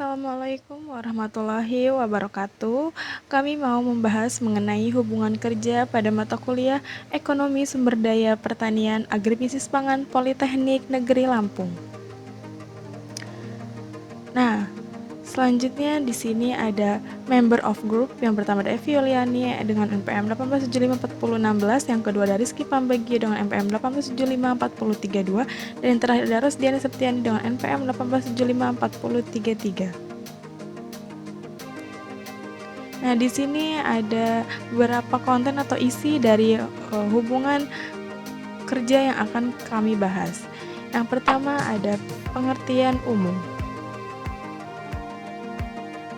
Assalamualaikum warahmatullahi wabarakatuh. Kami mau membahas mengenai hubungan kerja pada mata kuliah Ekonomi Sumber Daya Pertanian Agribisnis Pangan Politeknik Negeri Lampung. Nah, selanjutnya di sini ada member of group. Yang pertama ada Evi Yuliani dengan NPM 18754016, yang kedua ada Rizky Pambagio dengan NPM 18754032, dan yang terakhir ada Rosdiana Septiani dengan NPM 18754033. Nah, di sini ada beberapa konten atau isi dari hubungan kerja yang akan kami bahas. Yang pertama ada pengertian umum.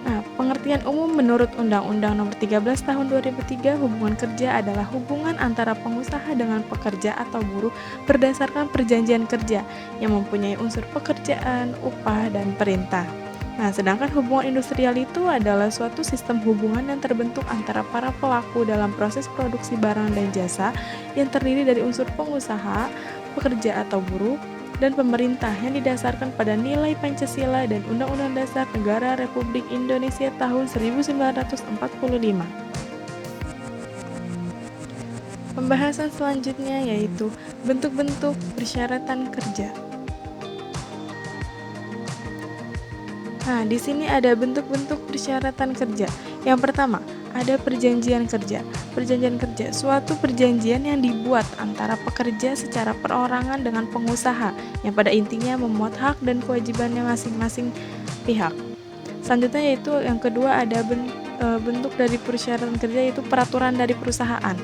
Nah, pengertian umum menurut Undang-Undang Nomor 13 Tahun 2003, hubungan kerja adalah hubungan antara pengusaha dengan pekerja atau buruh berdasarkan perjanjian kerja yang mempunyai unsur pekerjaan, upah, dan perintah. Nah, sedangkan hubungan industrial itu adalah suatu sistem hubungan yang terbentuk antara para pelaku dalam proses produksi barang dan jasa yang terdiri dari unsur pengusaha, pekerja atau buruh, dan pemerintah yang didasarkan pada nilai Pancasila dan Undang-Undang Dasar Negara Republik Indonesia tahun 1945. Pembahasan selanjutnya yaitu bentuk-bentuk persyaratan kerja. Nah, di sini ada bentuk-bentuk persyaratan kerja. Yang pertama, ada perjanjian kerja. Perjanjian kerja, suatu perjanjian yang dibuat antara pekerja secara perorangan dengan pengusaha, yang pada intinya memuat hak dan kewajibannya masing-masing pihak. Selanjutnya yaitu yang kedua ada bentuk dari persyaratan kerja, yaitu peraturan dari perusahaan,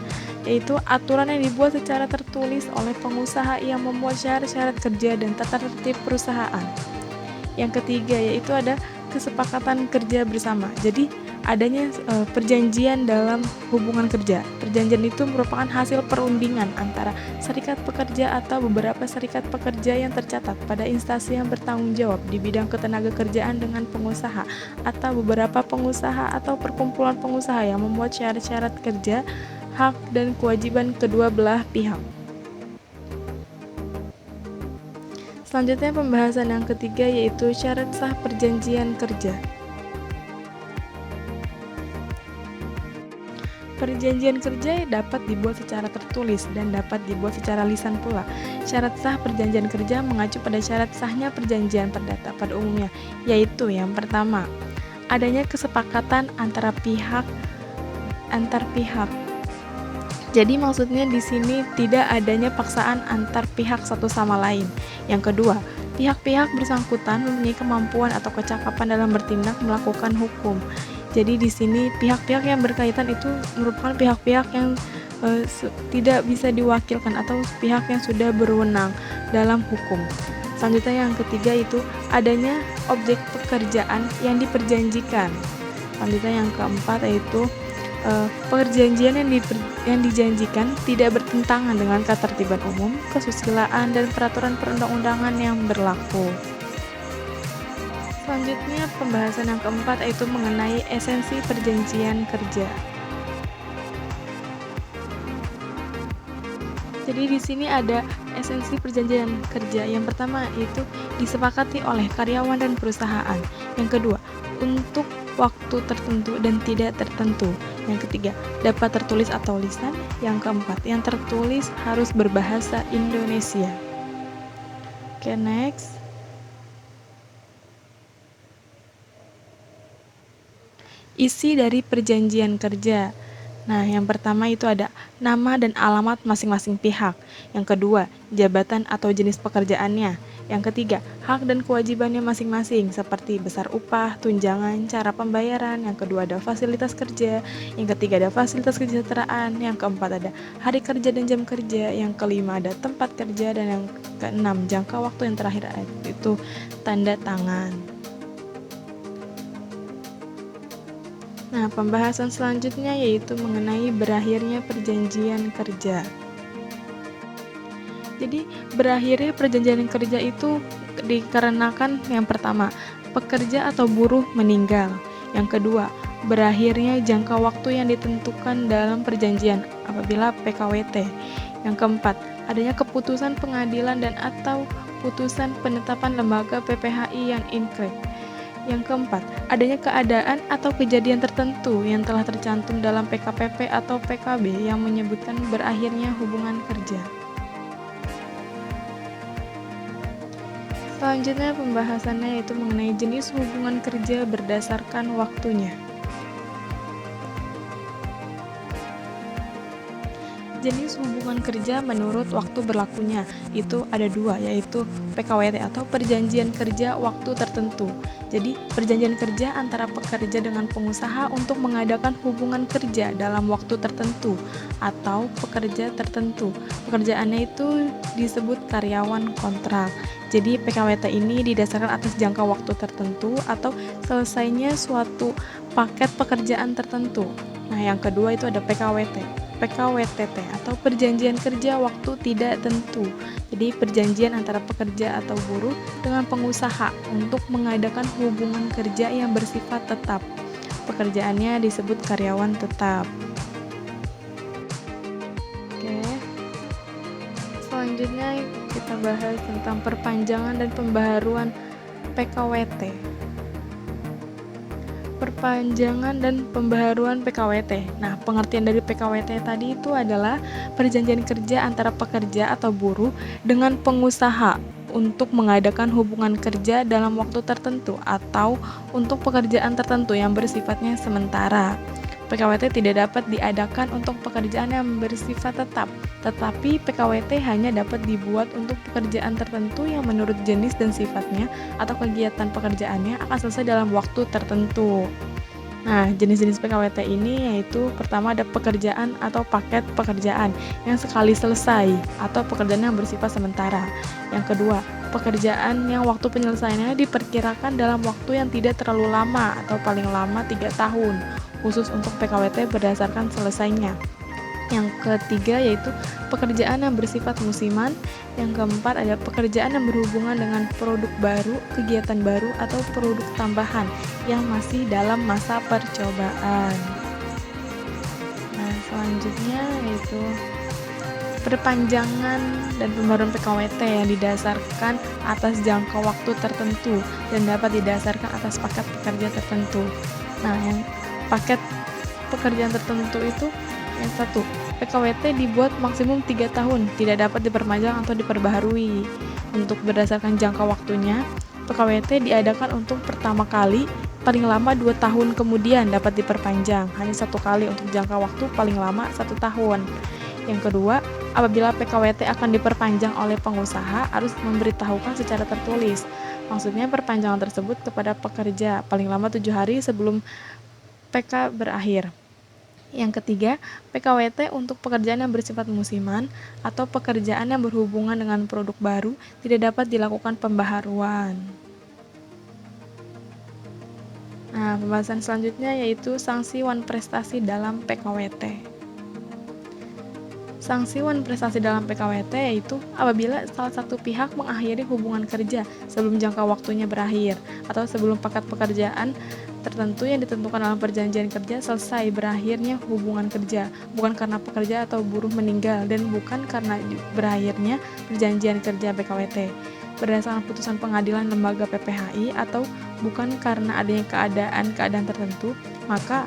yaitu aturan yang dibuat secara tertulis oleh pengusaha yang memuat syarat-syarat kerja dan tata tertib perusahaan. Yang ketiga yaitu ada kesepakatan kerja bersama. Jadi adanya perjanjian dalam hubungan kerja. Perjanjian itu merupakan hasil perundingan antara serikat pekerja atau beberapa serikat pekerja yang tercatat pada instansi yang bertanggung jawab di bidang ketenagakerjaan dengan pengusaha, atau beberapa pengusaha atau perkumpulan pengusaha yang membuat syarat-syarat kerja, hak dan kewajiban kedua belah pihak. Selanjutnya pembahasan yang ketiga yaitu syarat sah perjanjian kerja. Perjanjian kerja dapat dibuat secara tertulis dan dapat dibuat secara lisan pula. Syarat sah perjanjian kerja mengacu pada syarat sahnya perjanjian perdata pada umumnya, yaitu yang pertama, adanya kesepakatan antar pihak. Jadi maksudnya di sini tidak adanya paksaan antar pihak satu sama lain. Yang kedua, pihak-pihak bersangkutan mempunyai kemampuan atau kecakapan dalam bertindak melakukan hukum. Jadi di sini pihak-pihak yang berkaitan itu merupakan pihak-pihak yang tidak bisa diwakilkan atau pihak yang sudah berwenang dalam hukum. Selanjutnya yang ketiga itu adanya objek pekerjaan yang diperjanjikan. Selanjutnya yang keempat yaitu perjanjian yang dijanjikan tidak bertentangan dengan ketertiban umum, kesusilaan, dan peraturan perundang-undangan yang berlaku. Selanjutnya pembahasan yang keempat yaitu mengenai esensi perjanjian kerja. Jadi di sini ada esensi perjanjian kerja. Yang pertama yaitu disepakati oleh karyawan dan perusahaan. Yang kedua, untuk waktu tertentu dan tidak tertentu. Yang ketiga, dapat tertulis atau lisan. Yang keempat, yang tertulis harus berbahasa Indonesia. Oke, next. Isi dari perjanjian kerja. Nah, yang pertama itu ada nama dan alamat masing-masing pihak. Yang kedua, jabatan atau jenis pekerjaannya. Yang ketiga, hak dan kewajibannya masing-masing seperti besar upah, tunjangan, cara pembayaran. Yang kedua ada fasilitas kerja. Yang ketiga ada fasilitas kesejahteraan. Yang keempat ada hari kerja dan jam kerja. Yang kelima ada tempat kerja. Dan yang keenam jangka waktu. Yang terakhir itu tanda tangan. Nah, pembahasan selanjutnya yaitu mengenai berakhirnya perjanjian kerja. Jadi, berakhirnya perjanjian kerja itu dikarenakan yang pertama, pekerja atau buruh meninggal. Yang kedua, berakhirnya jangka waktu yang ditentukan dalam perjanjian apabila PKWT. Yang keempat, adanya keputusan pengadilan dan atau putusan penetapan lembaga PPHI yang inkrah. Yang keempat, adanya keadaan atau kejadian tertentu yang telah tercantum dalam PKPP atau PKB yang menyebutkan berakhirnya hubungan kerja. Selanjutnya pembahasannya yaitu mengenai jenis hubungan kerja berdasarkan waktunya. Jenis hubungan kerja menurut waktu berlakunya itu ada dua, yaitu PKWT atau perjanjian kerja waktu tertentu. Jadi perjanjian kerja antara pekerja dengan pengusaha untuk mengadakan hubungan kerja dalam waktu tertentu atau pekerja tertentu. Pekerjaannya itu disebut karyawan kontrak. Jadi PKWT ini didasarkan atas jangka waktu tertentu atau selesainya suatu paket pekerjaan tertentu. Nah, yang kedua itu ada PKWTT atau perjanjian kerja waktu tidak tentu. Jadi perjanjian antara pekerja atau buruh dengan pengusaha untuk mengadakan hubungan kerja yang bersifat tetap. Pekerjaannya disebut karyawan tetap. Oke. Selanjutnya kita bahas tentang perpanjangan dan pembaharuan PKWT. Perpanjangan dan pembaharuan PKWT. Nah, pengertian dari PKWT tadi itu adalah perjanjian kerja antara pekerja atau buruh dengan pengusaha untuk mengadakan hubungan kerja dalam waktu tertentu atau untuk pekerjaan tertentu yang bersifatnya sementara. PKWT tidak dapat diadakan untuk pekerjaan yang bersifat tetap, tetapi PKWT hanya dapat dibuat untuk pekerjaan tertentu yang menurut jenis dan sifatnya atau kegiatan pekerjaannya akan selesai dalam waktu tertentu. Nah, jenis-jenis PKWT ini yaitu pertama ada pekerjaan atau paket pekerjaan yang sekali selesai atau pekerjaan yang bersifat sementara. Yang kedua, pekerjaan yang waktu penyelesaiannya diperkirakan dalam waktu yang tidak terlalu lama atau paling lama 3 tahun, khusus untuk PKWT berdasarkan selesainya. Yang ketiga yaitu pekerjaan yang bersifat musiman. Yang keempat ada pekerjaan yang berhubungan dengan produk baru, kegiatan baru, atau produk tambahan yang masih dalam masa percobaan. Nah, selanjutnya yaitu perpanjangan dan pembaruan PKWT yang didasarkan atas jangka waktu tertentu dan dapat didasarkan atas paket pekerja tertentu. Nah, yang paket pekerjaan tertentu itu yang satu, PKWT dibuat maksimum 3 tahun, tidak dapat diperpanjang atau diperbaharui. Untuk berdasarkan jangka waktunya, PKWT diadakan untuk pertama kali, paling lama 2 tahun kemudian dapat diperpanjang, hanya 1 kali untuk jangka waktu paling lama 1 tahun. Yang kedua, apabila PKWT akan diperpanjang oleh pengusaha, harus memberitahukan secara tertulis. Maksudnya perpanjangan tersebut kepada pekerja paling lama 7 hari sebelum PK berakhir. Yang ketiga, PKWT untuk pekerjaan yang bersifat musiman atau pekerjaan yang berhubungan dengan produk baru tidak dapat dilakukan pembaharuan. Nah, pembahasan selanjutnya yaitu sanksi wan prestasi dalam PKWT. Sanksi wan prestasi dalam PKWT yaitu apabila salah satu pihak mengakhiri hubungan kerja sebelum jangka waktunya berakhir atau sebelum paket pekerjaan tertentu yang ditentukan dalam perjanjian kerja selesai berakhirnya hubungan kerja, bukan karena pekerja atau buruh meninggal dan bukan karena berakhirnya perjanjian kerja PKWT berdasarkan putusan pengadilan lembaga PPHI atau bukan karena adanya keadaan tertentu, maka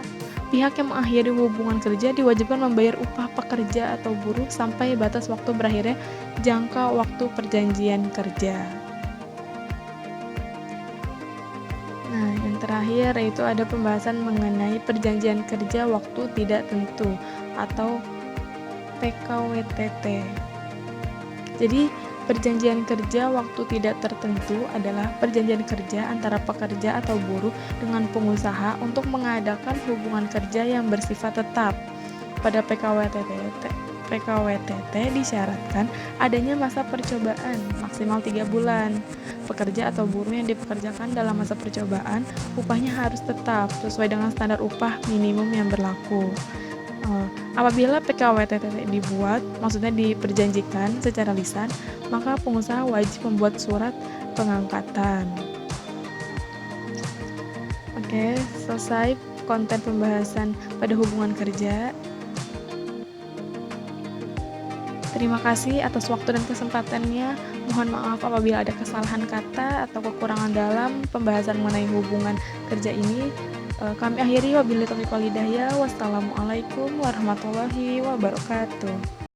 pihak yang mengakhiri hubungan kerja diwajibkan membayar upah pekerja atau buruh sampai batas waktu berakhirnya jangka waktu perjanjian kerja. Nah, yang terakhir yaitu ada pembahasan mengenai perjanjian kerja waktu tidak tentu atau PKWTT. Jadi, perjanjian kerja waktu tidak tertentu adalah perjanjian kerja antara pekerja atau buruh dengan pengusaha untuk mengadakan hubungan kerja yang bersifat tetap. Pada PKWTT disyaratkan adanya masa percobaan maksimal 3 bulan. Pekerja atau buruh yang dipekerjakan dalam masa percobaan, upahnya harus tetap sesuai dengan standar upah minimum yang berlaku. Apabila PKWTT dibuat, maksudnya diperjanjikan secara lisan, maka pengusaha wajib membuat surat pengangkatan. Oke, selesai konten pembahasan pada hubungan kerja. Terima kasih atas waktu dan kesempatannya Mohon maaf apabila ada kesalahan kata atau kekurangan dalam pembahasan mengenai hubungan kerja ini. Kami akhiri, wabillahi taufiq wal hidayah. Wassalamualaikum warahmatullahi wabarakatuh.